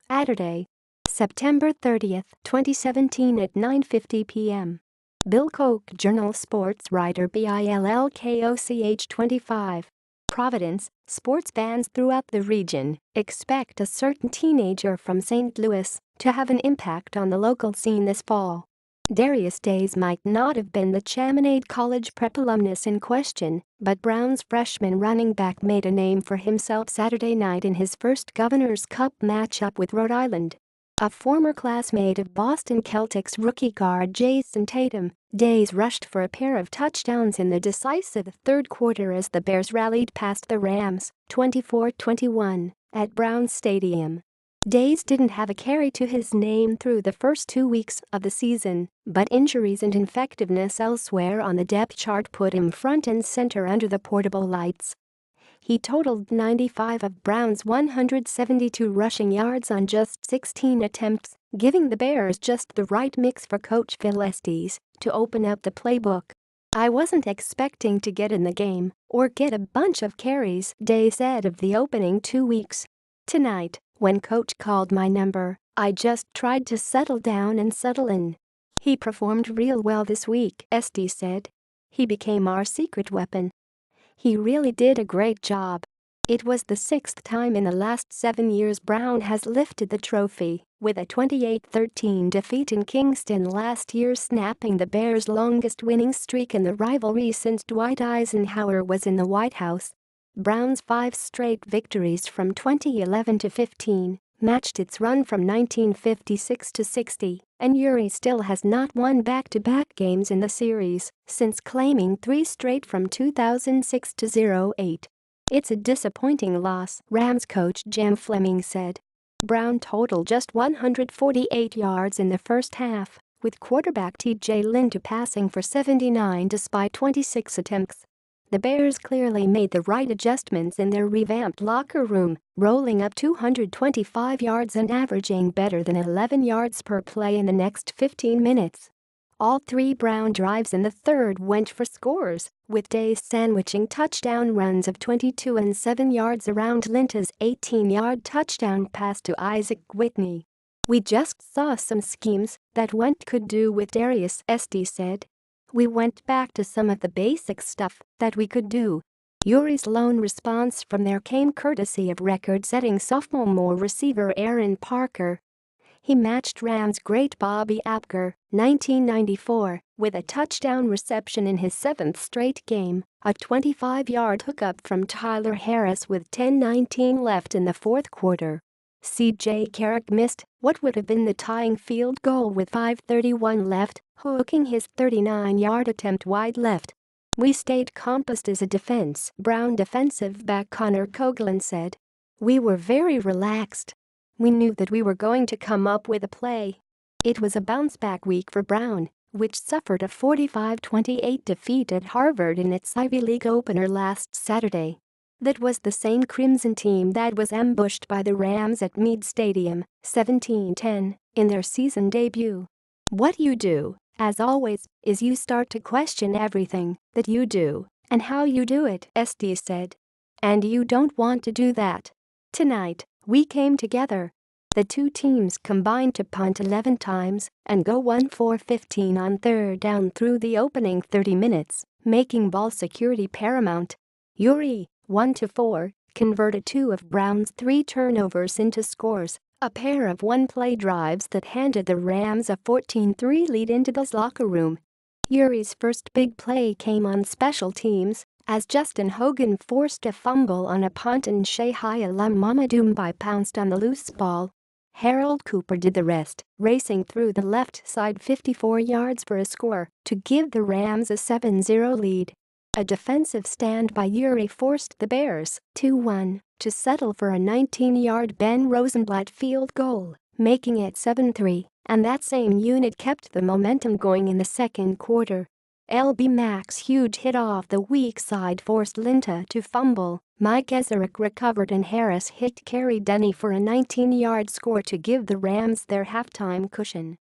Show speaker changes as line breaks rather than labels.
Saturday, September 30, 2017 at 9:50 p.m. Bill Koch, Journal Sports writer BILLKOCH 25. Providence, sports fans throughout the region expect a certain teenager from St. Louis to have an impact on the local scene this fall. Darius Daies might not have been the Chaminade College Prep alumnus in question, but Brown's freshman running back made a name for himself Saturday night in his first Governor's Cup matchup with Rhode Island. A former classmate of Boston Celtics rookie guard Jayson Tatum, Daies rushed for a pair of touchdowns in the decisive third quarter as the Bears rallied past the Rams, 24-21, at Brown Stadium. Daies didn't have a carry to his name through the first 2 weeks of the season, but injuries and infectiveness elsewhere on the depth chart put him front and center under the portable lights. He totaled 95 of Brown's 172 rushing yards on just 16 attempts, giving the Bears just the right mix for coach Phil Estes to open up the playbook. "I wasn't expecting to get in the game or get a bunch of carries," Daies said of the opening 2 weeks. "Tonight, when coach called my number, I just tried to settle down and settle in. He performed real well this week," Estes said. "He became our secret weapon. He really did a great job." It was the 6th time in the last 7 years Brown has lifted the trophy, with a 28-13 defeat in Kingston last year snapping the Bears' longest winning streak in the rivalry since Dwight Eisenhower was in the White House. Brown's 5 straight victories from 2011 to 15 matched its run from 1956 to 60, and URI still has not won back-to-back games in the series since claiming 3 straight from 2006 to 08. "It's a disappointing loss," Rams coach Jim Fleming said. Brown totaled just 148 yards in the first half, with quarterback TJ Linda passing for 79 despite 26 attempts. The Bears clearly made the right adjustments in their revamped locker room, rolling up 225 yards and averaging better than 11 yards per play in the next 15 minutes. All 3 Brown drives in the third went for scores, with Daies sandwiching touchdown runs of 22 and 7 yards around Linta's 18-yard touchdown pass to Isaac Whitney. "We just saw some schemes that could do with Darius," Estes said. "We went back to some of the basic stuff that we could do." URI's lone response from there came courtesy of record-setting sophomore receiver Aaron Parker. He matched Rams great Bobby Apker, 1994, with a touchdown reception in his 7th straight game, a 25-yard hookup from Tyler Harris with 10:19 left in the fourth quarter. C.J. Carrick missed what would have been the tying field goal with 5:31 left, hooking his 39-yard attempt wide left. "We stayed composed as a defense," Brown defensive back Connor Coughlin said. "We were very relaxed. We knew that we were going to come up with a play." It was a bounce-back week for Brown, which suffered a 45-28 defeat at Harvard in its Ivy League opener last Saturday. That was the same Crimson team that was ambushed by the Rams at Meade Stadium, 17-10, in their season debut. "What you do, as always, is you start to question everything that you do and how you do it," Estes said. "And you don't want to do that. Tonight, we came together." The 2 teams combined to punt 11 times and go 1 for 15 on third down through the opening 30 minutes, making ball security paramount. URI, 1-4, converted 2 of Brown's 3 turnovers into scores, a pair of one-play drives that handed the Rams a 14-3 lead into the locker room. URI's first big play came on special teams, as Justin Hogan forced a fumble on a punt and Shea alum Mamadou Mbai pounced on the loose ball. Harold Cooper did the rest, racing through the left side 54 yards for a score to give the Rams a 7-0 lead. A defensive stand by URI forced the Bears, 2-1, to settle for a 19-yard Ben Rosenblatt field goal, making it 7-3, and that same unit kept the momentum going in the second quarter. LB Mac's huge hit off the weak side forced Linta to fumble. Mike Ezerick recovered and Harris hit Kerry Denny for a 19-yard score to give the Rams their halftime cushion.